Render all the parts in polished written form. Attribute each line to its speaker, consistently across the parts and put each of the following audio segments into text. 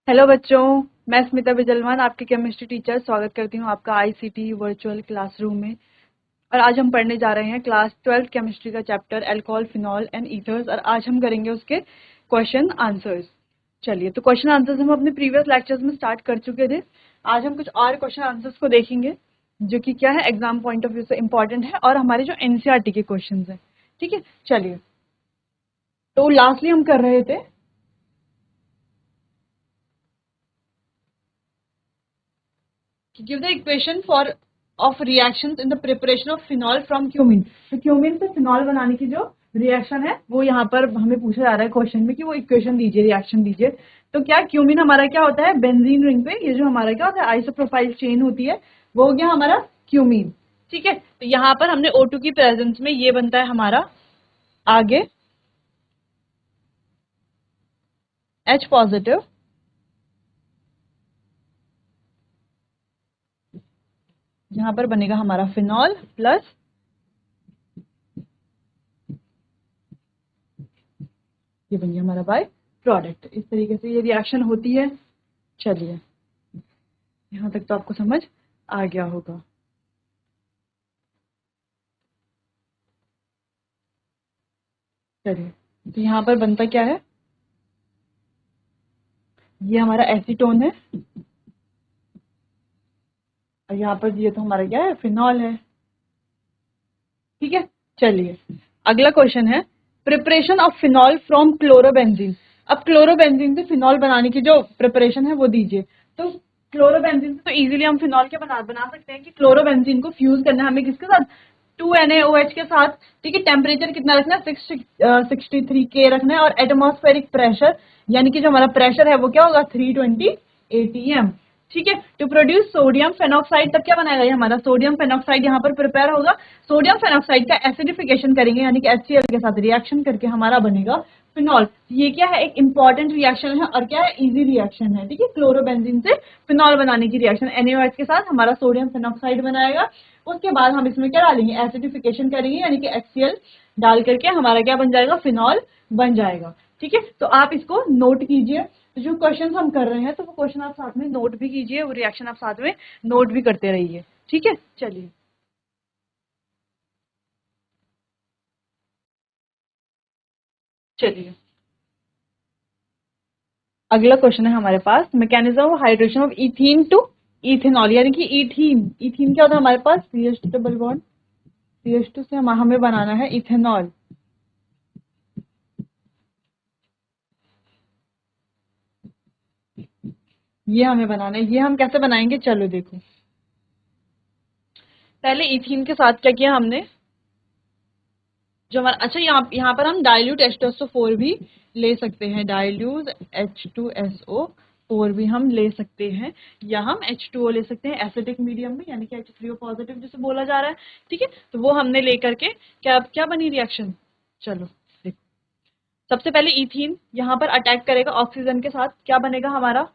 Speaker 1: Hello बच्चों, मैं स्मिता बिजलवान आपकी केमिस्ट्री टीचर स्वागत करती हूँ आपका आईसीटी वर्चुअल क्लासरूम में। और आज हम पढ़ने जा रहे हैं क्लास 12 केमिस्ट्री का chapter alcohol, phenol and ethers. और आज हम करेंगे उसके क्वेश्चन आंसर्स। चलिए, तो क्वेश्चन आंसर्स हम अपने प्रीवियस लेक्चर्स में स्टार्ट कर चुके थे। आज हम कुछ और क्वेश्चन आंसर्स को देखेंगे जो कि क्या है, एग्जाम पॉइंट ऑफ व्यू से इंपॉर्टेंट है और हमारे जो एनसीईआरटी के क्वेश्चन है। ठीक है, चलिए, तो लास्टली हम कर रहे थे give the equation for of reactions in the preparation of phenol from cumene. तो क्यूमीन से फिनॉल बनाने की जो रिएक्शन है वो यहाँ पर हमें पूछा जा रहा है क्वेश्चन में कि वो इक्वेशन दीजिए, रिएक्शन दीजिए। तो क्या क्यूमीन हमारा क्या होता है, बेंजीन रिंग पे ये जो हमारा क्या होता है आइसोप्रोपाइल चेन होती है, वो हो गया हमारा क्यूमीन। ठीक है, तो यहाँ पर हमने O2 की प्रेजेंस में ये बनता है हमारा आगे H पॉजिटिव, यहाँ पर बनेगा हमारा फिनॉल प्लस ये बन गया हमारा बाय प्रोडक्ट। इस तरीके से ये रिएक्शन होती है। चलिए, यहाँ तक तो आपको समझ आ गया होगा। चलिए, तो यहाँ पर बनता क्या है, ये हमारा एसीटोन है और यहाँ पर ये तो हमारा क्या है, फिनॉल है। ठीक है, चलिए, अगला क्वेश्चन है preparation of phenol from chlorobenzene. अब क्लोरोबेंजीन से फिनॉल बनाने की जो प्रिपरेशन है वो दीजिए। तो क्लोरोबेंजीन से तो इजीली हम फिनॉल के बना सकते हैं कि क्लोरोबेंजीन को फ्यूज करना है हमें किसके साथ, 2NaOH के साथ। ठीक है, टेम्परेचर कितना रखना है, 63 K रखना है और एटमॉस्फेरिक प्रेशर यानी कि जो हमारा प्रेशर है वो क्या होगा, 320 ATM। ठीक है, टू प्रोड्यूस सोडियम फेनॉक्साइड। तब क्या बनाएगा ये हमारा सोडियम फेनॉक्साइड यहाँ पर प्रिपेयर होगा। सोडियम फेनॉक्साइड का एसिडिफिकेशन करेंगे यानी कि HCl के साथ रिएक्शन करके हमारा बनेगा फिनॉल। ये क्या है, एक इंपॉर्टेंट रिएक्शन है और क्या है, इजी रिएक्शन है। ठीक है, क्लोरोबेंजीन से फिनॉल बनाने की रिएक्शन, NaOH के साथ हमारा सोडियम फेनॉक्साइड बनाएगा। उसके बाद हम इसमें क्या डालेंगे, एसिडिफिकेशन करेंगे यानी कि HCl डाल करके हमारा क्या बन जाएगा, फिनॉल बन जाएगा। ठीक है, तो आप इसको नोट कीजिए। तो जो क्वेश्चन हम कर रहे हैं तो वो क्वेश्चन आप साथ में नोट भी कीजिए, वो रिएक्शन आप साथ में नोट भी करते रहिए। ठीक है, चलिए, चलिए, अगला क्वेश्चन है हमारे पास, mechanism of hydration of ethene to ethanol. यानी कि इथीन, इथीन क्या होता है हमारे पास, CH2 डबल बॉन्ड, CH2 से हमें बनाना है इथेनॉल। ये हमें बनाना है, ये हम कैसे बनाएंगे, चलो देखो। पहले इथीन के साथ क्या किया हमने, जो हमारा, अच्छा, यहाँ पर हम डाइल्यूट H2SO4 भी ले सकते हैं, डाइल्यूट H2SO4 भी हम ले सकते हैं, या हम H2O ले सकते हैं एसिडिक मीडियम में यानी कि H3O पॉजिटिव जिसे बोला जा रहा है। ठीक है, तो वो हमने लेकर के क्या क्या बनी रिएक्शन, चलो देखो। सबसे पहले इथीन यहाँ पर अटैक करेगा ऑक्सीजन के साथ, क्या बनेगा हमारा,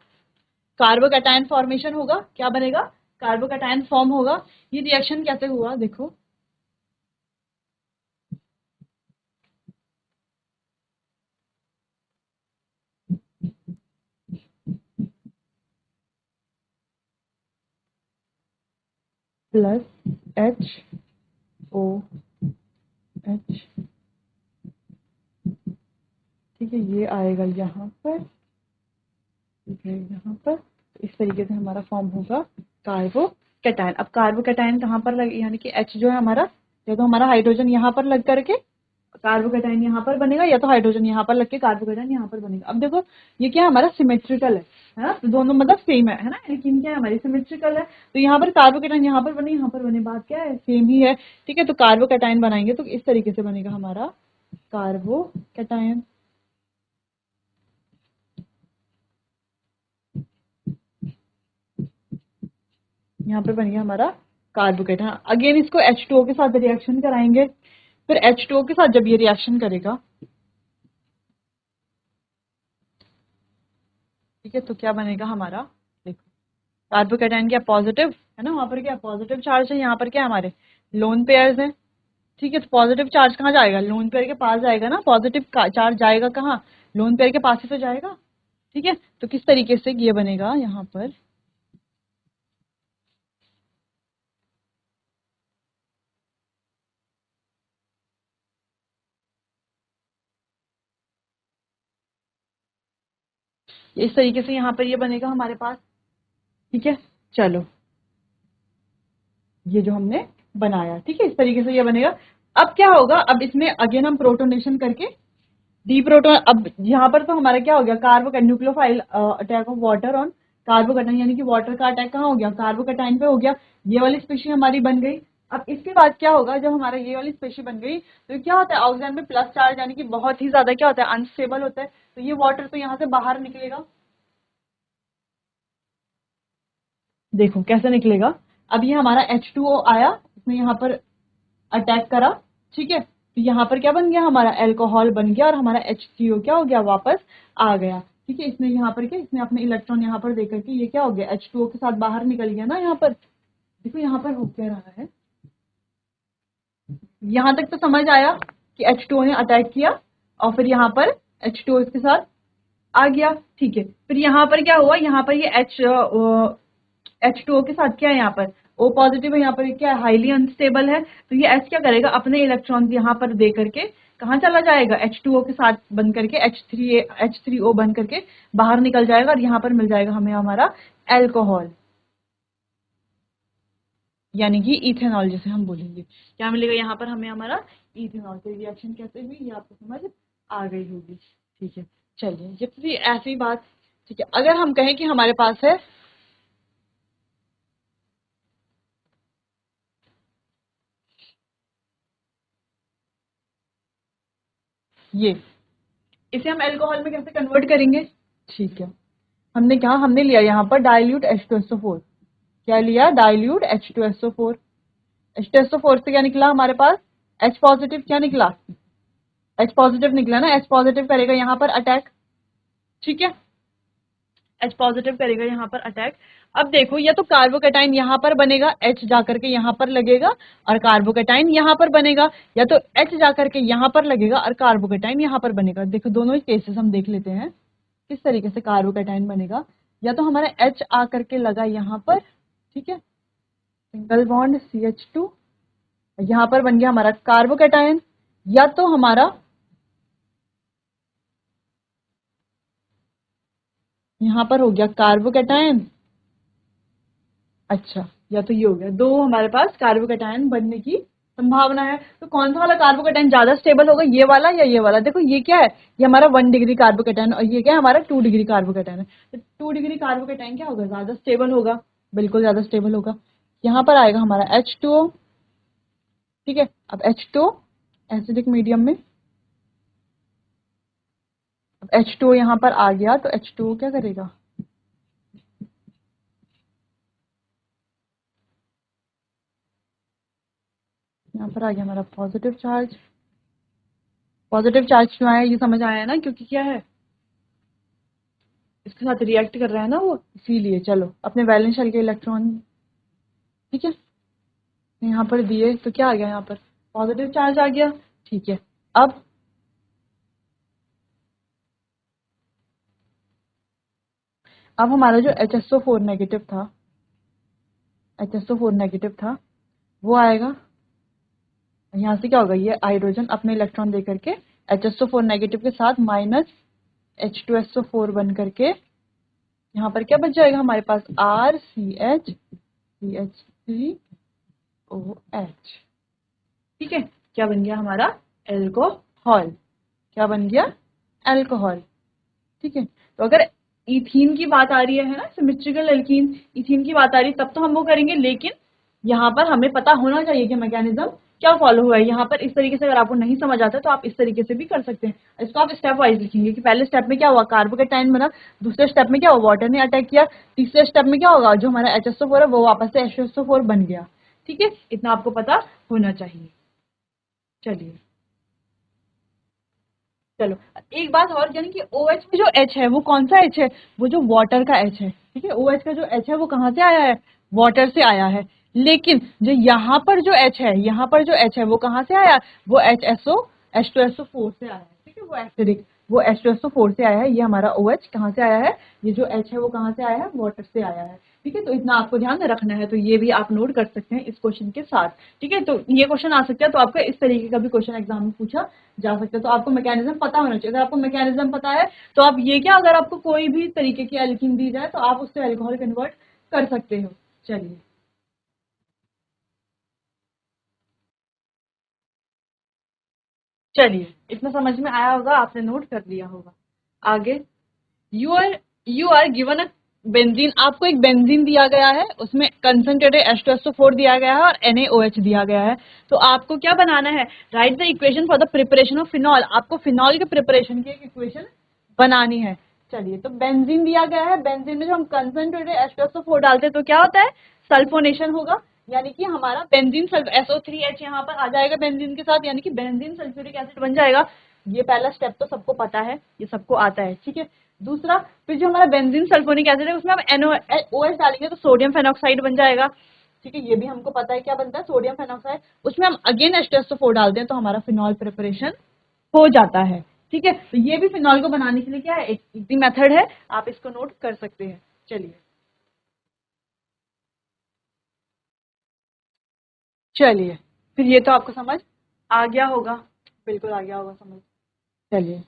Speaker 1: कार्बोकैटायन फॉर्मेशन होगा। क्या बनेगा, कार्बोकैटायन फॉर्म होगा। ये रिएक्शन कैसे हुआ देखो, प्लस HOH। ठीक है, ये आएगा यहाँ पर, ठीक है यहाँ पर। तो इस तरीके से हमारा फॉर्म होगा कार्बोकैटायन। अब कार्बोकैटायन कहाँ पर लगे, यानी कि H जो है हमारा, या तो हमारा हाइड्रोजन यहाँ पर लग करके कार्बोकैटायन यहाँ पर बनेगा, या तो हाइड्रोजन यहाँ पर लग के कार्बोकैटायन यहाँ पर बनेगा। अब देखो, ये क्या है हमारा, सिमेट्रिकल है ना, तो दोनों मतलब सेम है ना, लेकिन क्या है हमारी सिमेट्रिकल है। तो यहाँ पर कार्बोकैटायन यहाँ पर बने, यहाँ पर बने, बात क्या है, सेम ही है। ठीक है, तो कार्बोकैटायन बनाएंगे तो इस तरीके से बनेगा हमारा कार्बोकैटायन। यहाँ पर बन गया हमारा कार्बोकेटायन। अगेन इसको H2O के साथ रिएक्शन कराएंगे, फिर H2O के साथ जब ये रिएक्शन करेगा, ठीक है, तो क्या बनेगा हमारा, देखो, कार्बोकेटायन क्या पॉजिटिव है ना, वहां पर क्या पॉजिटिव चार्ज है, यहाँ पर क्या हमारे लोन पेयर्स हैं। ठीक है, तो पॉजिटिव चार्ज कहाँ जाएगा, लोन पेयर के पास जाएगा ना, पॉजिटिव चार्ज जाएगा कहाँ, लोन पेयर के पास ही तो जाएगा। ठीक है, तो किस तरीके से ये बनेगा यहाँ पर, इस तरीके से यहाँ पर ये बनेगा हमारे पास। ठीक है, चलो ये जो हमने बनाया, ठीक है, इस तरीके से ये बनेगा। अब क्या होगा, अब इसमें अगेन हम प्रोटोनेशन करके डी प्रोटोन, अब यहाँ पर तो हमारा क्या हो गया, carbo nucleophile attack of water on carbocation, यानी कि वाटर का अटैक कहाँ हो गया, कार्बोकैटायन पे हो गया। ये वाली स्पेशी हमारी बन गई। अब इसके बाद क्या होगा, जब हमारा ये वाली स्पेशी बन गई तो क्या होता है, ऑक्सीजन में प्लस चार्ज, यानी कि बहुत ही ज्यादा क्या होता है, अनस्टेबल होता है। तो ये वाटर तो यहाँ से बाहर निकलेगा, देखो कैसे निकलेगा। अब ये हमारा H2O आया, इसने यहाँ पर अटैक करा, ठीक है, तो यहाँ पर क्या बन गया, हमारा अल्कोहल बन गया और हमारा H3O क्या हो गया, वापस आ गया। ठीक है, इसने यहाँ पर क्या, इसने अपने इलेक्ट्रॉन यहाँ पर देकर के ये क्या हो गया, H2O के साथ बाहर निकल गया ना। यहाँ पर देखो यहाँ पर हो क्या रहा है, यहाँ तक तो समझ आया कि H2O ने अटैक किया और फिर यहाँ पर H2O इसके साथ आ गया। ठीक है, फिर यहाँ पर क्या हुआ, यहाँ पर ये H2O के साथ क्या है, यहाँ पर O पॉजिटिव है, यहाँ पर क्या है, हाईली अनस्टेबल है। तो ये H क्या करेगा, अपने इलेक्ट्रॉन यहाँ पर दे करके कहाँ चला जाएगा, H2O के साथ बन करके H3O बन करके बाहर निकल जाएगा और यहाँ पर मिल जाएगा हमें हमारा एल्कोहल, यानी कि इथेनॉल जिसे हम बोलेंगे। क्या मिलेगा यहाँ पर हमें, हमारा इथेनॉल। तो रिएक्शन कैसे हुई ये आपको समझ आ गई होगी। ठीक है, चलिए ये भी ऐसी बात। ठीक है, अगर हम कहें कि हमारे पास है ये, इसे हम अल्कोहल में कैसे कन्वर्ट करेंगे। ठीक है, हमने क्या, हमने लिया यहाँ पर डाइल्यूट H2SO4। क्या लिया, डाइल्यूट H2SO4। H2SO4 से क्या निकला हमारे पास, H पॉजिटिव। क्या निकला, H पॉजिटिव निकला ना। H पॉजिटिव करेगा यहाँ पर अटैक, ठीक है, H पॉजिटिव करेगा यहाँ पर अटैक। अब देखो, या तो कार्बोकैटाइन यहाँ पर बनेगा, H जाकर के यहाँ पर लगेगा और कार्बोकैटाइन यहाँ पर बनेगा, या तो H जाकर के यहाँ पर लगेगा और कार्बोकैटाइन यहाँ पर बनेगा। देखो दोनों ही केसेस हम देख लेते हैं किस तरीके से कार्बोकैटाइन बनेगा। या तो हमारा H आकर के लगा यहाँ पर, ठीक है, सिंगल बॉन्ड CH2, यहाँ पर बन गया हमारा कार्बोकैटाइन, या तो हमारा यहाँ पर हो गया कार्बोकैटायन। अच्छा, या तो ये हो गया, दो हमारे पास कार्बोकैटायन बनने की संभावना है। तो कौन सा वाला कार्बोकैटायन ज्यादा स्टेबल होगा, ये वाला या ये वाला। देखो ये क्या है, ये हमारा 1 डिग्री कार्बोकैटायन और ये क्या है, हमारा 2 डिग्री कार्बोकैटायन है। तो 2 डिग्री कार्बोकैटायन क्या होगा, ज्यादा स्टेबल होगा, बिल्कुल ज्यादा स्टेबल होगा। यहाँ पर आएगा हमारा H2O, ठीक है। अब H2O एसिडिक मीडियम में, अब H2O यहाँ पर आ गया तो H2O क्या करेगा, यहाँ पर आ गया हमारा पॉजिटिव चार्ज। पॉजिटिव चार्ज क्यों आया ये समझ आया ना, क्योंकि क्या है, इसके साथ रिएक्ट कर रहा है ना वो, इसीलिए। चलो अपने वैलेंस शेल के इलेक्ट्रॉन, ठीक है, यहाँ पर दिए तो क्या आ गया, यहाँ पर पॉजिटिव चार्ज आ गया। ठीक है, अब हमारा जो HSO4 नेगेटिव था, HSO4 नेगेटिव था, वो आएगा यहाँ से। क्या होगा, ये हाइड्रोजन अपने इलेक्ट्रॉन दे करके HSO4 नेगेटिव के साथ माइनस H2SO4 बन करके यहाँ पर क्या बच जाएगा हमारे पास, RCH3OH। ठीक है, क्या बन गया हमारा, एल्कोहल। क्या बन गया, एल्कोहल। ठीक है, तो अगर इथीन की बात आ रही है ना, सिमेट्रिकल एल्कीन, इथीन की बात आ रही है तब तो हम वो करेंगे, लेकिन यहाँ पर हमें पता होना चाहिए कि मैकेनिज्म क्या फॉलो हुआ है। यहाँ पर इस तरीके से अगर आपको नहीं समझ आता तो आप इस तरीके से भी कर सकते हैं। इसको आप स्टेप वाइज लिखेंगे कि पहले स्टेप में क्या हुआ, कार्बोकैटायन बना, दूसरे स्टेप में क्या हुआ, वाटर ने अटैक किया, तीसरे स्टेप में क्या होगा, जो हमारा HSO4 है वो वापस से HSO4 बन गया। ठीक है, इतना आपको पता होना चाहिए। चलिए, चलो एक बात और, यानी कि OH में जो H है वो कौन सा H है, वो जो वाटर का H है। ठीक है, OH का जो H है वो कहाँ से आया है, वाटर से आया है। लेकिन जो यहाँ पर जो H है, यहाँ पर जो H है वो कहाँ से आया, वो HSO H2SO4 से आया है। ठीक है, वो एसिडिक। वो H2SO4 से आया है, ये हमारा OH कहाँ से आया है, ये जो H है वो कहाँ से आया है, वाटर से आया है। ठीक है, तो इतना आपको ध्यान में रखना है, तो ये भी आप नोट कर सकते हैं इस क्वेश्चन के साथ। ठीक है, तो ये क्वेश्चन आ सकता है, तो आपका इस तरीके का भी क्वेश्चन एग्जाम में पूछा जा सकता है, तो आपको मैकेनिज्म पता होना चाहिए। अगर आपको मैकेनिज्म पता है तो आप ये क्या, अगर आपको कोई भी तरीके की एल्कीन दी जाए तो आप उससे अल्कोहल कन्वर्ट कर सकते हो। चलिए, चलिए इतना समझ में आया होगा, आपने नोट कर लिया होगा। आगे, you are given a benzene, आपको एक बेंजीन दिया गया है, उसमें कंसंट्रेटेड H2SO4 दिया गया है और NaOH दिया गया है। तो आपको क्या बनाना है, right the equation for the preparation of phenol, आपको फिनॉल के प्रिपरेशन की एक इक्वेशन बनानी है। चलिए, तो बेंजीन दिया गया है, बेंजीन में जो हम कंसंट्रेटेड H2SO4 डालते हैं तो क्या होता है, सल्फोनेशन होगा, यानी कि हमारा बेंजीन SO3H यहाँ पर आ जाएगा बेंजीन के साथ, यानी कि बेंजीन सल्फ्यूरिक एसिड बन जाएगा। ये पहला स्टेप तो सबको पता है, ये सबको आता है। ठीक है, दूसरा, फिर जो हमारा बेंजीन सल्फोनिक एसिड है उसमें हम NaOH डालेंगे तो सोडियम फेनॉक्साइड बन जाएगा। ठीक है, ये भी हमको पता है क्या बनता है, सोडियम फेनॉक्साइड। उसमें हम अगेन H2SO4 डालते हैं तो हमारा फिनॉल प्रिपरेशन हो जाता है। ठीक है, तो ये भी फिनॉल को बनाने के लिए क्या है, एक इजी मेथड है, आप इसको नोट कर सकते हैं। चलिए, चलिए फिर ये तो आपको समझ आ गया होगा, बिल्कुल आ गया होगा समझ। चलिए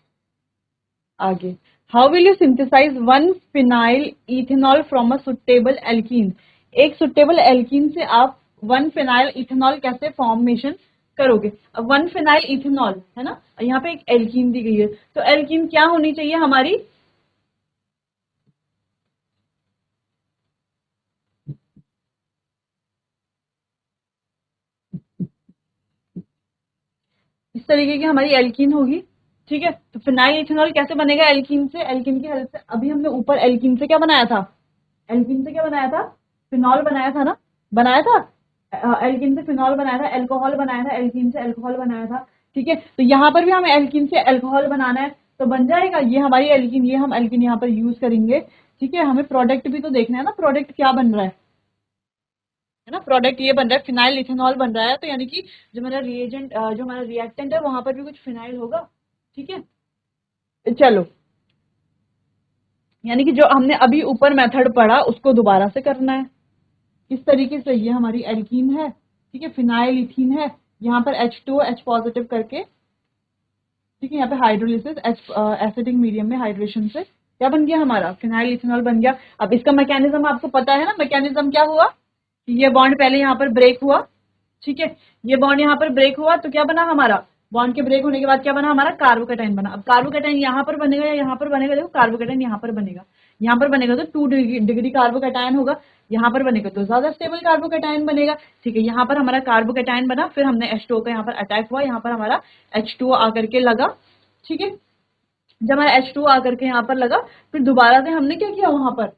Speaker 1: आगे, how will you synthesise one phenyl ethanol from a suitable alkene, एक सुटेबल एल्कीन से आप वन फिनाइल इथेनॉल कैसे फॉर्मेशन करोगे। अब वन फिनाइल इथेनॉल है ना, यहाँ पे एक एल्कीन दी गई है, तो एल्कीन क्या होनी चाहिए हमारी, इस तरीके की हमारी एल्कीन होगी। ठीक है, तो फिनाइल इथेनॉल कैसे बनेगा एल्कीन से, एल्कीन की हेल्प से। अभी हमने ऊपर एल्कीन से क्या बनाया था, एल्कीन से क्या बनाया था, फिनॉल बनाया था ना, बनाया था, एल्कीन से फिनॉल बनाया था, अल्कोहल बनाया था, एल्कीन से अल्कोहल बनाया था। ठीक है, तो यहाँ पर भी हमें एल्कीन से अल्कोहल बनाना है, तो बन जाएगा ये हमारी एल्कीन, ये हम एल्कीन यहाँ पर यूज करेंगे। ठीक है, हमें प्रोडक्ट भी तो देखना है ना, प्रोडक्ट क्या बन रहा है ना, प्रोडक्ट ये बन रहा है, फिनाइल इथेनॉल बन रहा है, तो यानी कि जो मेरा रिएजेंट, जो हमारा रिएक्टेंट है वहां पर भी कुछ फिनाइल होगा। ठीक है, चलो, यानी कि जो हमने अभी ऊपर मेथड पढ़ा उसको दोबारा से करना है। इस तरीके से ये हमारी एल्कीन है, ठीक है, फिनाइल इथीन है, यहाँ पर H2H पॉजिटिव करके, ठीक है, यहाँ पे हाइड्रोलिसिस एसिडिक मीडियम में हाइड्रेशन से क्या बन गया, हमारा फिनाइल इथेनॉल बन गया। अब इसका मैकेनिज्म आपको पता है ना, मैकेनिज्म क्या हुआ कि ये बॉन्ड पहले यहाँ पर ब्रेक हुआ। ठीक है, ये बॉन्ड यहाँ पर ब्रेक हुआ तो क्या बना हमारा, बॉन्ड के ब्रेक होने के बाद क्या बना हमारा, कार्बोकेटाइन बना। अब कार्बोकेटाइन यहाँ पर बनेगा या यहाँ पर बनेगा, देखो कार्बोकेटाइन यहाँ पर बनेगा, यहाँ पर बनेगा तो 2 डिग्री कार्बोकेटाइन होगा, यहाँ पर बनेगा तो ज्यादा स्टेबल कार्बोकेटाइन बनेगा। ठीक है, यहाँ पर हमारा कार्बोकेटाइन बना, फिर हमने H2O का यहाँ पर अटैक हुआ, यहाँ पर हमारा H2O आकर के लगा। ठीक है, जब हमारा H2O आकर के यहाँ पर लगा, फिर दोबारा से हमने क्या किया, वहां पर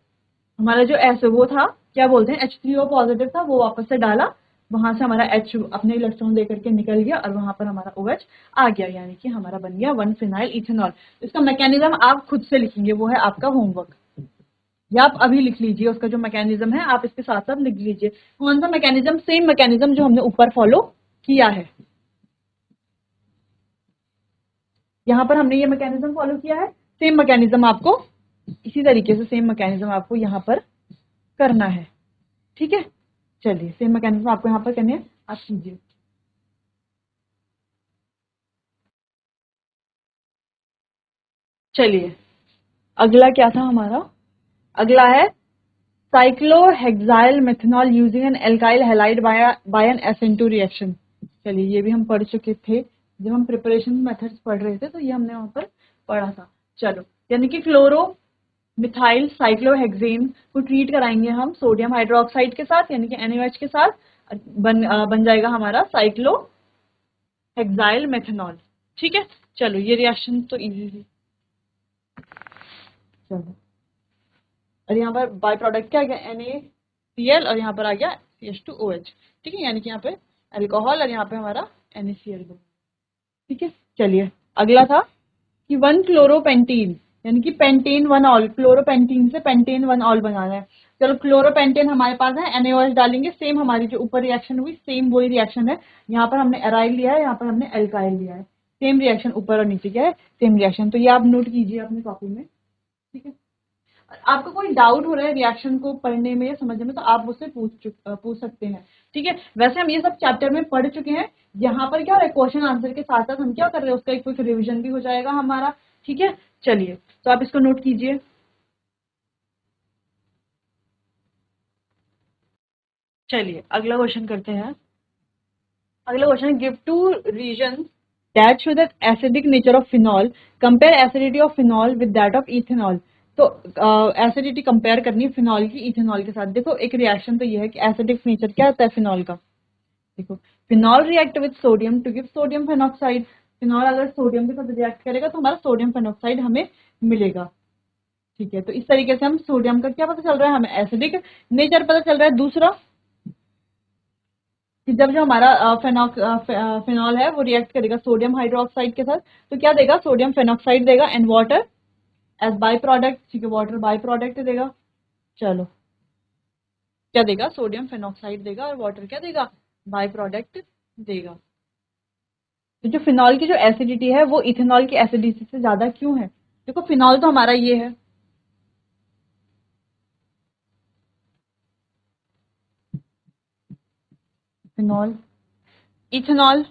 Speaker 1: हमारा जो एस वो था, क्या बोलते हैं, H3O पॉजिटिव था, वो वापस से डाला, वहां से हमारा H अपने इलेक्ट्रॉन देकर के निकल गया और वहां पर हमारा OH आ गया, यानी कि हमारा बन गया वन फिनाइल इथेनॉल। इसका मैकेनिज्म आप खुद से लिखेंगे, वो है आपका होमवर्क, या आप अभी लिख लीजिए, उसका जो मैकेनिज्म है आप इसके साथ साथ लिख लीजिए। कौन सा मैकेनिज्म, सेम मैकेनिज्म जो हमने ऊपर फॉलो किया है, यहाँ पर हमने ये मैकेनिज्म फॉलो किया है, सेम मैकेनिज्म आपको इसी तरीके से, सेम मैकेनिज्म आपको यहाँ पर करना है। ठीक है, चलिए सेम मैकेनिज्म आपको यहाँ पर करनी है, आप कीजिए। चलिए, अगला क्या था हमारा, अगला है cyclohexyl methanol using an alkyl halide by an SN2 reaction. चलिए, ये भी हम पढ़ चुके थे जब हम प्रिपरेशन मेथड्स पढ़ रहे थे, तो ये हमने वहां पर पढ़ा था। चलो, यानी कि क्लोरो मिथाइल साइक्लोहेक्सेन को ट्रीट कराएंगे हम सोडियम हाइड्रोक्साइड के साथ, यानी कि NaOH के साथ, बन जाएगा हमारा साइक्लोहेक्साइल मेथनॉल। ठीक है, चलो ये रिएक्शन तो इजी थी। चलो, और यहाँ पर बाय प्रोडक्ट क्या आ गया, NaCl, और यहाँ पर आ गया CH2OH। ठीक है, यानी कि यहाँ पे अल्कोहल और यहाँ पे हमारा NaCl। ठीक है, चलिए अगला था कि वन क्लोरोपेंटीन, यानी कि पेंटेन वन ऑल, क्लोरोपेंटीन से पेंटेन वन ऑल बनाना है। चलो, क्लोरोपेंटेन हमारे पास है, NaOH डालेंगे, सेम हमारी जो ऊपर रिएक्शन हुई सेम वही रिएक्शन है, यहाँ पर हमने एराइल लिया है, यहाँ पर हमने एल्काइल लिया है। सेम रिएक्शन ऊपर और नीचे क्या है, सेम रिएक्शन। तो ये आप नोट कीजिए अपनी कॉपी में, ठीक है। आपको कोई डाउट हो रहा है रिएक्शन को पढ़ने में या समझने में, तो आप मुझसे पूछ सकते हैं, ठीक है। वैसे हम ये सब चैप्टर में पढ़ चुके हैं। यहाँ पर क्या हो रहा है, क्वेश्चन आंसर के साथ साथ हम क्या कर रहे हैं, उसका एक क्विक रिवीजन भी हो जाएगा हमारा, ठीक है। चलिए, तो आप इसको नोट कीजिए। चलिए अगला क्वेश्चन करते हैं। अगला question, give two reason that show that acidic nature of phenol, compare acidity of phenol with that of ethanol. तो एसिडिटी कंपेयर करनी है फिनॉल की इथेनॉल के साथ। देखो एक रिएक्शन तो ये है कि एसिडिक नेचर क्या होता है फिनॉल का। देखो, phenol react with sodium to give sodium phenoxide. Phenol अगर सोडियम के साथ रिएक्ट करेगा तो हमारा सोडियम फेनॉक्साइड हमें मिलेगा, ठीक है। तो इस तरीके से हम सोडियम का क्या पता चल रहा है, हमें एसिडिक नेचर पता चल रहा है। दूसरा कि जब जो हमारा फिनॉल है वो रिएक्ट करेगा सोडियम हाइड्रोक्साइड के साथ, तो क्या देगा, सोडियम फेनॉक्साइड देगा and water as by product, ठीक है। वाटर बाई प्रोडक्ट देगा। चलो, क्या देगा, सोडियम फेनॉक्साइड देगा और वाटर क्या देगा, बाई प्रोडक्ट देगा। तो जो फिनॉल की जो एसिडिटी है वो इथेनॉल की एसिडिटी से ज्यादा क्यों है। देखो फिनॉल तो हमारा ये है, फिनॉल, इथेनॉल,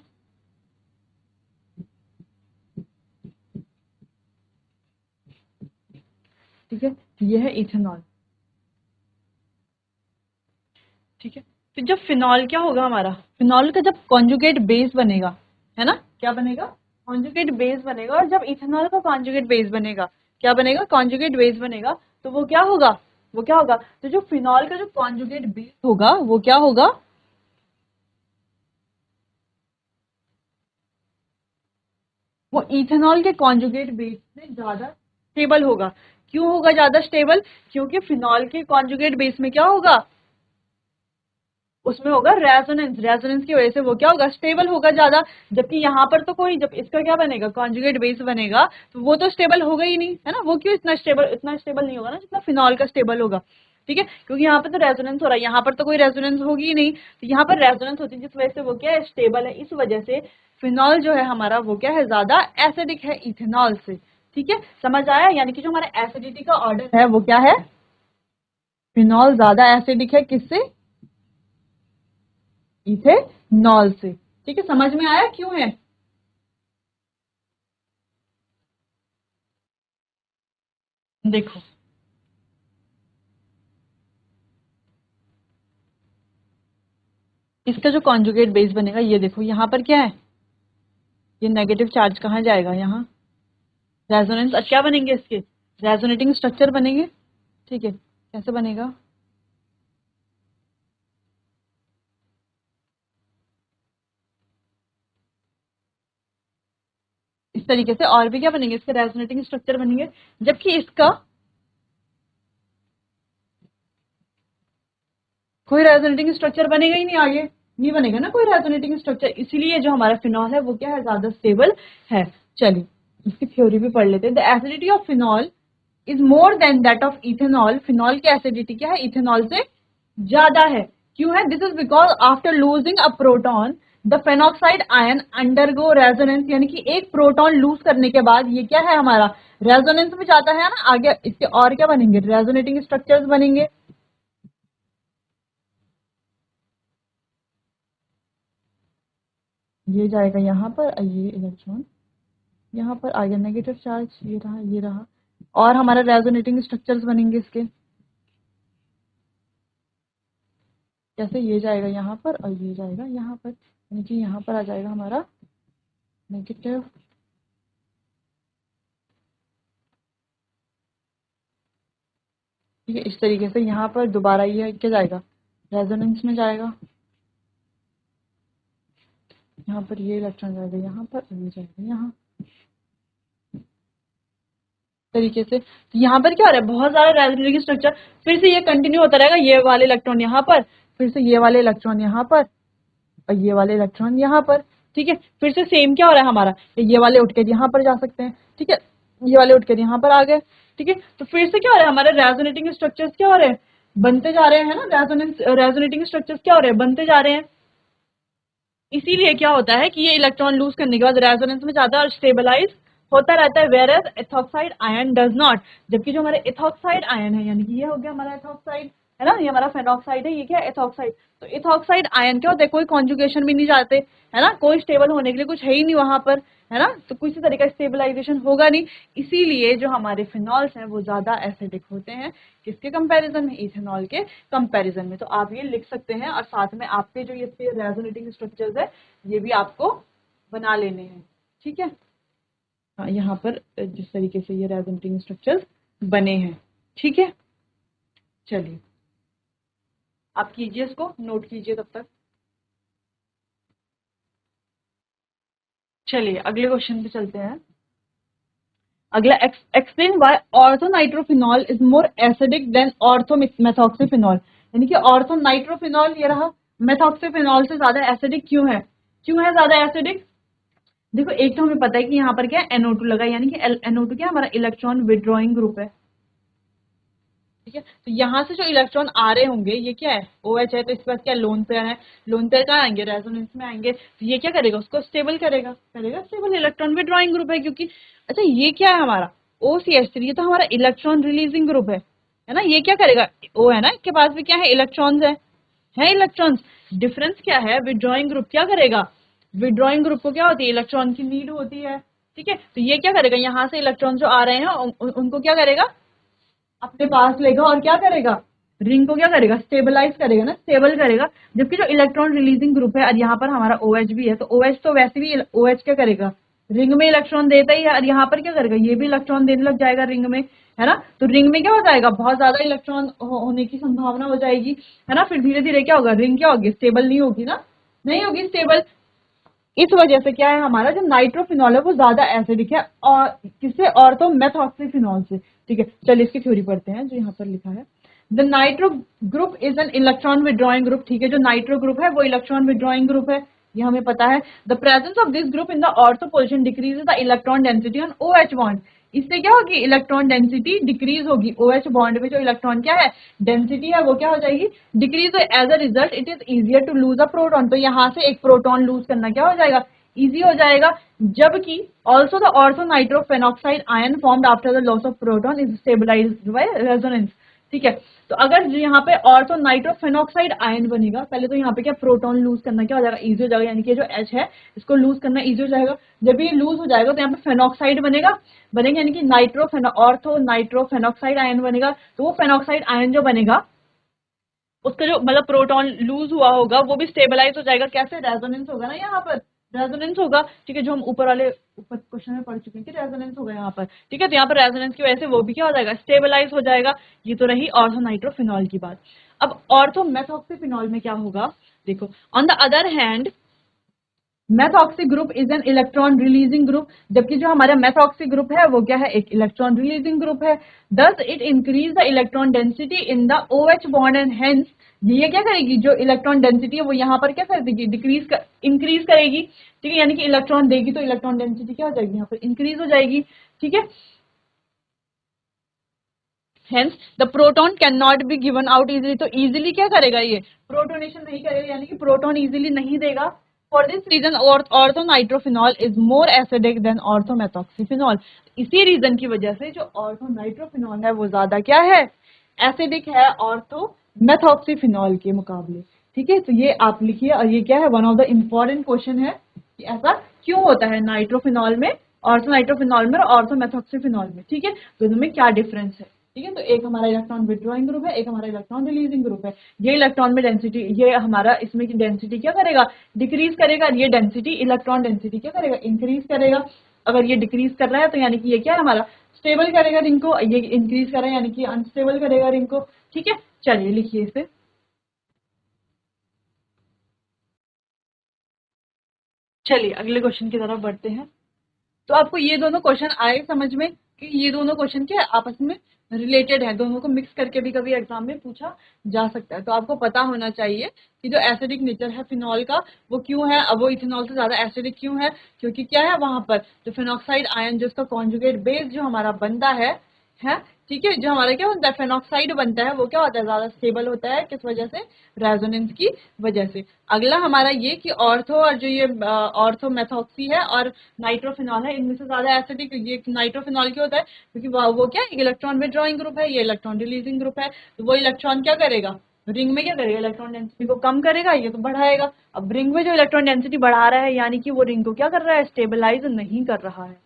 Speaker 1: ठीक है, ये है इथेनॉल, ठीक है। तो जब फिनॉल क्या होगा हमारा, फिनॉल का जब कॉन्जुगेट बेस बनेगा, है ना, क्या बनेगा, कॉन्जुगेट बेस बनेगा। और जब इथेनॉल का कॉन्जुगेट बेस बनेगा, क्या बनेगा, कॉन्जुगेट बेस बनेगा, तो वो क्या होगा, वो क्या होगा, तो जो फिनॉल का जो कॉन्जुगेट बेस होगा वो क्या होगा, वो इथेनॉल के कॉन्जुगेट बेस से ज्यादा स्टेबल होगा। क्यों होगा ज्यादा स्टेबल, क्योंकि फिनॉल के कॉन्जुगेट बेस में क्या होगा, उसमें होगा रेजोनेंस, रेजोनेंस की वजह से वो क्या होगा, स्टेबल होगा ज्यादा। जबकि यहाँ पर तो कोई, जब इसका क्या बनेगा, कॉन्जुगेट बेस बनेगा, तो वो तो स्टेबल होगा ही नहीं, है ना। वो क्यों इतना स्टेबल नहीं होगा ना जितना फिनॉल का स्टेबल होगा, ठीक है। क्योंकि यहाँ पर तो रेजोनेंस हो रहा है, यहाँ पर तो कोई रेजोनेंस होगी ही नहीं, तो यहाँ पर रेजोनेंस होती है जिस वजह से वो क्या है, स्टेबल है। इस वजह से फिनॉल जो है हमारा वो क्या है, ज्यादा एसिडिक है इथेनॉल से, ठीक है। समझ आया, यानी कि जो हमारा एसिडिटी का ऑर्डर है वो क्या है, फिनॉल ज्यादा एसिडिक है किससे, इथेनॉल से, ठीक है। समझ में आया क्यों है। देखो इसका जो कॉन्जुगेट बेस बनेगा, ये देखो यहाँ पर क्या है, ये नेगेटिव चार्ज कहाँ जाएगा, यहाँ रेजोनेंस। क्या बनेंगे इसके, रेजोनेटिंग स्ट्रक्चर बनेंगे, ठीक है। कैसे बनेगा, इस तरीके से। और भी क्या बनेंगे, इसके रेजोनेटिंग स्ट्रक्चर बनेंगे। जबकि इसका कोई रेजोनेटिंग स्ट्रक्चर बनेगा ही नहीं, आगे नहीं बनेगा ना कोई रेजोनेटिंग स्ट्रक्चर, इसीलिए जो हमारा फिनॉल है वो क्या है, ज्यादा स्टेबल है। चलिए इसकी थ्योरी भी पढ़ लेते हैं। The acidity of phenol is more than that of ethanol. Phenol की एसिडिटी क्या है, इथेनॉल से ज्यादा है। क्यों है, this is because after losing a proton the phenoxide ion undergo resonance, यानी कि एक प्रोटॉन लूज करने के बाद ये क्या है हमारा, रेजोनेंस में जाता है ना। आगे इसके और क्या बनेंगे, रेजोनेटिंग स्ट्रक्चर्स बनेंगे। ये जाएगा यहाँ पर, ये इलेक्ट्रॉन यहाँ पर आ गया, नेगेटिव चार्ज, ये रहा, ये रहा। और हमारा रेजोनेटिंग स्ट्रक्चर्स बनेंगे इसके, जैसे ये जाएगा यहाँ पर और ये जाएगा यहाँ पर, यानी कि यहाँ पर आ जाएगा हमारा नेगेटिव, ठीक है। इस तरीके से यहाँ पर दोबारा ये क्या जाएगा, रेजोनेंस में जाएगा। यहाँ पर ये इलेक्ट्रॉन जाएगा यहाँ पर और ये जाएगा यहाँ, तरीके से। तो यहाँ पर क्या हो रहा है, बहुत सारा रेजोनेटिंग स्ट्रक्चर, फिर से ये कंटिन्यू होता रहेगा। ये वाले इलेक्ट्रॉन यहाँ पर, फिर से ये वाले इलेक्ट्रॉन यहाँ पर और ये वाले इलेक्ट्रॉन यहाँ पर, ठीक है। फिर से सेम क्या हो रहा है हमारा, ये वाले उठकर यहाँ पर जा सकते हैं, ठीक है। ये वाले उठकर यहाँ पर आ गए, ठीक है। तो फिर से क्या हो रहा है, हमारे रेजोनेटिंग स्ट्रक्चर्स क्या हो रहे हैं, बनते जा रहे हैं ना। रेजोनेटिंग स्ट्रक्चर्स क्या हो रहे हैं, बनते जा रहे हैं। इसीलिए क्या होता है कि ये इलेक्ट्रॉन लूज करने के बाद रेजोनेंस में जाता है और स्टेबलाइज होता रहता है, whereas ethoxide ion does not. जबकि जो हमारे एथॉक्साइड आयन है, यानी कि ये हो गया हमारा एथॉक्साइड, है ना, ये हमारा फेनॉक्साइड है, ये क्या है एथॉक्साइड। तो एथॉक्साइड आयन क्या होता है, कोई कॉन्जुगेशन भी नहीं जाते, है ना, कोई स्टेबल होने के लिए कुछ है ही नहीं वहां पर, है ना, तो किसी तरह का स्टेबलाइजेशन होगा नहीं। इसीलिए जो हमारे फिनॉल्स हैं वो ज्यादा एसिडिक होते हैं, किसके कंपैरिजन में, इथेनॉल के कंपैरिजन में। तो आप ये लिख सकते हैं और साथ में आपके जो ये रेजोनेटिंग स्ट्रक्चर्स है ये भी आपको बना लेने हैं, ठीक है। हाँ, यहाँ पर जिस तरीके से ये रेजोनेटिंग स्ट्रक्चर्स बने हैं, ठीक है। चलिए आप कीजिए, इसको नोट कीजिए तब तक। चलिए अगले क्वेश्चन पे चलते हैं। अगला, explain why orthonitrophenol is more acidic than orthomethoxyphenol. यानी कि ऑर्थोनाइट्रोफिनॉल ये रहा, मेथॉक्सीफिनॉल से ज्यादा एसिडिक क्यों है, क्यों है ज्यादा एसिडिक। देखो एक तो हमें पता है कि यहाँ पर क्या है NO2 लगा, यानी कि NO2 क्या हमारा इलेक्ट्रॉन विड्रॉइंग ग्रुप है, ठीक है। तो यहाँ से जो इलेक्ट्रॉन आ रहे होंगे ये क्या है OH है, तो इसके बाद क्या लोन पेयर है, लोन पेयर कहाँ आएंगे, रेजोनेंस में आएंगे। तो ये क्या करेगा, उसको स्टेबल करेगा, करेगा स्टेबल, इलेक्ट्रॉन विड्रॉइंग ग्रुप है क्योंकि। अच्छा ये क्या है हमारा OCH3, ये तो हमारा इलेक्ट्रॉन रिलीजिंग ग्रुप है ना, ये क्या करेगा, O है ना, इसके पास भी क्या है इलेक्ट्रॉन्स है इलेक्ट्रॉन्स। डिफरेंस क्या है, विड्रॉइंग ग्रुप क्या करेगा, विड्रॉइंग ग्रुप को क्या होती है, इलेक्ट्रॉन की नीड होती है, ठीक है। तो ये क्या करेगा, यहाँ से इलेक्ट्रॉन जो आ रहे हैं उनको क्या करेगा, अपने पास लेगा और क्या करेगा, रिंग को क्या करेगा, स्टेबलाइज करेगा ना, स्टेबल करेगा। जबकि जो इलेक्ट्रॉन रिलीजिंग ग्रुप है, और यहाँ पर हमारा OH भी है, तो OH तो वैसे भी OH क्या करेगा, रिंग में इलेक्ट्रॉन देता ही है, और यहाँ पर क्या करेगा, ये भी इलेक्ट्रॉन देने लग जाएगा रिंग में, है ना। तो रिंग में क्या हो जाएगा, बहुत ज्यादा इलेक्ट्रॉन होने की संभावना हो जाएगी, है ना। फिर धीरे धीरे क्या होगा, रिंग क्या होगी, स्टेबल नहीं होगी ना, नहीं होगी स्टेबल। इस वजह से क्या है, हमारा जो नाइट्रोफिनॉल है वो ज्यादा एसिडिक है, और किससे, और तो मेथॉक्सीफिनॉल से, ठीक है। चलिए इसकी थ्योरी पढ़ते हैं जो यहाँ पर लिखा है। The nitro group is an electron withdrawing group, ठीक है, जो नाइट्रो ग्रुप है वो इलेक्ट्रॉन विड्रॉइंग ग्रुप है, ये हमें पता है। The presence of this group in the ortho position decreases the electron density on OH bond. इससे क्या होगी, इलेक्ट्रॉन डेंसिटी डिक्रीज होगी, OH बॉन्ड में जो इलेक्ट्रॉन क्या है, डेंसिटी है वो क्या हो जाएगी, decrease. As a result it is easier to lose a proton, तो यहाँ से एक प्रोटॉन लूज करना क्या हो जाएगा, इजी हो जाएगा। जबकि also the orthonitrophenoxide ion formed after the loss of proton is stabilised by resonance, ठीक है। तो अगर यहाँ पे ऑर्थोनाइट्रोफेनॉक्साइड आयन बनेगा, पहले तो यहाँ पे क्या प्रोटॉन लूज करना क्या हो जाएगा, इजी हो जाएगा, यानी कि जो H है इसको लूज करना इजी हो जाएगा। जब ये लूज हो जाएगा तो यहाँ पे फेनॉक्साइड बनेगा, यानी कि ऑर्थो नाइट्रोफेनॉक्साइड आयन बनेगा। तो वो फेनॉक्साइड आयन जो बनेगा उसका जो मतलब प्रोटॉन लूज हुआ होगा वो भी स्टेबलाइज हो जाएगा, कैसे, रेजोनेंस होगा ना यहाँ पर, रेजोनेंस होगा, ठीक है, जो हम ऊपर क्वेश्चन में पढ़ चुके हैं कि रेजोनेंस होगा यहाँ पर, ठीक है। तो यहाँ पर रेजोनेंस की वजह से वो भी क्या हो जाएगा, स्टेबलाइज हो जाएगा। ये तो रही ऑर्थोनाइट्रोफिनॉल की बात। अब ऑर्थोमेथॉक्सीफिनॉल में क्या होगा, देखो, on the other hand methoxy group is an electron releasing group, जबकि जो हमारा मेथॉक्सी ग्रुप है वो क्या है, एक इलेक्ट्रॉन रिलीजिंग ग्रुप है। Thus it increase the electron density in the OH bond and hence, ये क्या करेगी, जो इलेक्ट्रॉन डेंसिटी है वो यहाँ पर क्या कर देगी, इंक्रीज करेगी, ठीक है। यानी कि इलेक्ट्रॉन देगी तो इलेक्ट्रॉन डेंसिटी क्या हो जाएगी, यहाँ पर इंक्रीज हो जाएगी, ठीक है। Hence the proton can not be given out easily, तो इजिली क्या करेगा, ये प्रोटोनेशन नहीं करेगा, यानी कि प्रोटॉन इजिली नहीं देगा। For this reason orthonitrophenol is more acidic than orthomethoxyphenol. इसी रीजन की वजह से जो ऑर्थोनाइट्रोफिनॉल है वो ज्यादा क्या है, एसिडिक है ऑर्थोमेथॉक्सीफिनॉल के मुकाबले, ठीक है। तो ये आप लिखिए, और ये क्या है, one of the important question है कि ऐसा क्यों होता है नाइट्रोफिनॉल में, ऑर्थोनाइट्रोफिनॉल में और ऑर्थोमेथॉक्सीफिनॉल में, ठीक है, दोनों में क्या डिफरेंस है, ठीक है। तो एक हमारा इलेक्ट्रॉन विड्रॉइंग ग्रुप है, एक हमारा इलेक्ट्रॉन रिलीजिंग ग्रुप है। ये इलेक्ट्रॉन में डेंसिटी, ये हमारा इसमें की डेंसिटी क्या करेगा, डिक्रीज करेगा, ये डेंसिटी, इलेक्ट्रॉन डेंसिटी क्या करेगा, इंक्रीज करेगा। अगर ये डिक्रीज कर रहा है तो यानी कि ये क्या है हमारा, स्टेबल करेगा रिंग को, ये इंक्रीज कर रहा है यानी कि अनस्टेबल करेगा रिंग को, ठीक है। चलिए लिखिए इसे। चलिए अगले क्वेश्चन की तरफ बढ़ते हैं। तो आपको ये दोनों क्वेश्चन आए समझ में कि ये दोनों क्वेश्चन के आपस में रिलेटेड है, दोनों को मिक्स करके भी कभी एग्जाम में पूछा जा सकता है। तो आपको पता होना चाहिए कि जो एसिडिक नेचर है फिनॉल का वो क्यों है, अब वो इथेनॉल से ज्यादा एसिडिक क्यों है, क्योंकि क्या है वहां पर जो फिनॉक्साइड आयन जो उसका कॉन्जुगेट बेस जो हमारा बनता है, ठीक है। जो हमारा क्या होता है फेनॉक्साइड बनता है वो क्या होता है, ज्यादा स्टेबल होता है, किस वजह से, रेजोनेंस की वजह से। अगला हमारा ये कि ऑर्थो और जो ये ऑर्थो मेथॉक्सी है और नाइट्रोफिनॉल है, इनमें से ज्यादा एसिडिक ये नाइट्रोफिनॉल क्यों होता है, क्योंकि वो क्या इलेक्ट्रॉन विड्रॉइंग ग्रुप है, ये इलेक्ट्रॉन रिलीजिंग ग्रुप है, तो वो इलेक्ट्रॉन क्या करेगा, रिंग में क्या करेगा, इलेक्ट्रॉन डेंसिटी को कम करेगा, ये तो बढ़ाएगा। अब रिंग में जो इलेक्ट्रॉन डेंसिटी बढ़ा रहा है यानी कि वो रिंग को क्या कर रहा है, स्टेबलाइज नहीं कर रहा है,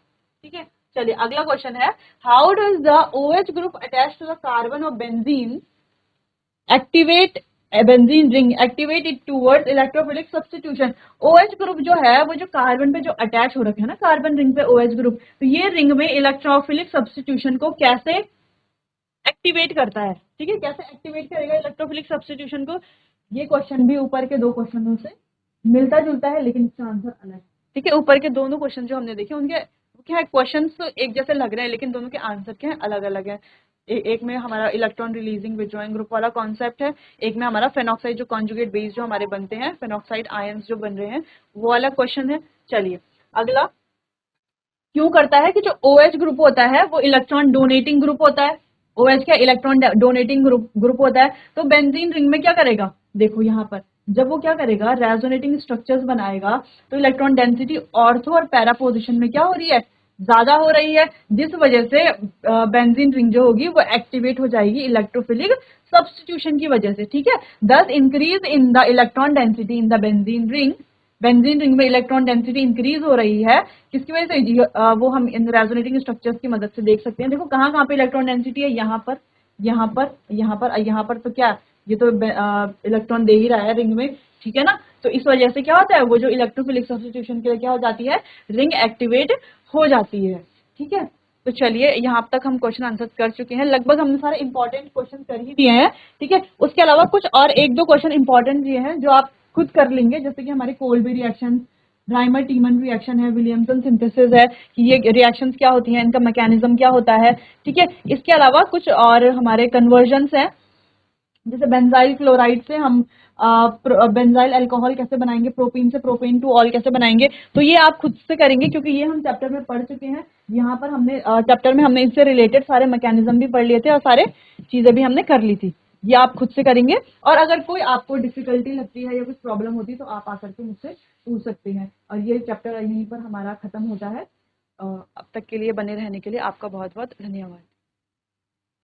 Speaker 1: ठीक है। चलिए अगला क्वेश्चन है, how does the OH group attach to the carbon of benzene activate benzene ring activate it towards electrophilic substitution. OH group जो है वो जो कार्बन पे जो अटैच हो रखे है ना, कार्बन रिंग पे OH ग्रुप, तो ये रिंग में इलेक्ट्रोफिलिक सब्स्टिट्यूशन को कैसे एक्टिवेट करता है, ठीक है, कैसे एक्टिवेट करेगा इलेक्ट्रोफिलिक सब्स्टिट्यूशन को। ये क्वेश्चन भी ऊपर के दो क्वेश्चनों से मिलता जुलता है लेकिन इसका आंसर अलग है, ठीक है। ऊपर के दोनों क्वेश्चन जो हमने देखे उनके क्या है, क्वेश्चन तो एक जैसे लग रहे हैं लेकिन दोनों के आंसर क्या है, अलग अलग है। एक में हमारा इलेक्ट्रॉन रिलीजिंग विड्रॉइंग ग्रुप वाला कॉन्सेप्ट है, एक में हमारा फेनॉक्साइड जो कॉन्जुगेट बेस जो हमारे बनते हैं, फेनॉक्साइड आयंस जो बन रहे हैं वो वाला क्वेश्चन है। चलिए अगला, क्यों करता है कि जो OH ग्रुप होता है वो इलेक्ट्रॉन डोनेटिंग ग्रुप होता है, OH का इलेक्ट्रॉन डोनेटिंग ग्रुप होता है, तो बेंजीन रिंग में क्या करेगा, देखो यहाँ पर जब वो क्या करेगा रेजोनेटिंग स्ट्रक्चर्स बनाएगा तो इलेक्ट्रॉन डेंसिटी ऑर्थो और पैरा पोजिशन में क्या हो रही है, ज्यादा हो रही है, जिस वजह से बेंजीन रिंग जो होगी वो एक्टिवेट हो जाएगी इलेक्ट्रोफिलिक सब्स्टिट्यूशन की वजह से, ठीक है। दस increase in the electron density in the benzene ring, benzene ring में इलेक्ट्रॉन डेंसिटी इंक्रीज हो रही है, किसकी वजह से, वो हम इन रेजोनेटिंग स्ट्रक्चर्स की मदद से देख सकते हैं। देखो कहाँ कहाँ पे इलेक्ट्रॉन डेंसिटी है, यहाँ पर, यहाँ पर, यहाँ पर, यहाँ पर, तो क्या ये तो इलेक्ट्रॉन दे ही रहा है रिंग में, ठीक है ना। तो इस वजह से क्या होता है, वो जो इलेक्ट्रोफिलिक सब्स्टिट्यूशन के लिए क्या हो जाती है, रिंग एक्टिवेट हो जाती है, ठीक है। तो चलिए यहाँ तक हम क्वेश्चन आंसर कर चुके हैं, लगभग हमने सारे इंपॉर्टेंट क्वेश्चन कर ही दिए हैं, ठीक है। उसके अलावा कुछ और एक दो क्वेश्चन इंपॉर्टेंट दिए हैं जो आप खुद कर लेंगे, जैसे कि हमारे कोल्बी रिएक्शन, राइमर टीमन रिएक्शन है, विलियमसन सिंथेसिस है, कि ये रिएक्शंस क्या होती हैं, इनका मैकेनिज्म क्या होता है, ठीक है। इसके अलावा कुछ और हमारे कन्वर्जन्स हैं, जैसे बेंजाइल क्लोराइड से हम बेंजाइल अल्कोहल कैसे बनाएंगे, प्रोपीन से प्रोपेन टू ऑल कैसे बनाएंगे, तो ये आप खुद से करेंगे क्योंकि ये हम चैप्टर में पढ़ चुके हैं। यहाँ पर हमने चैप्टर में हमने इससे रिलेटेड सारे मैकेनिज्म भी पढ़ लिए थे और सारे चीजें भी हमने कर ली थी, ये आप खुद से करेंगे। और अगर कोई आपको डिफिकल्टी लगती है या कुछ प्रॉब्लम होती है तो आप आकर के मुझसे पूछ सकते हैं। और ये चैप्टर यहीं पर हमारा खत्म होता है। अब तक के लिए बने रहने के लिए आपका बहुत बहुत धन्यवाद।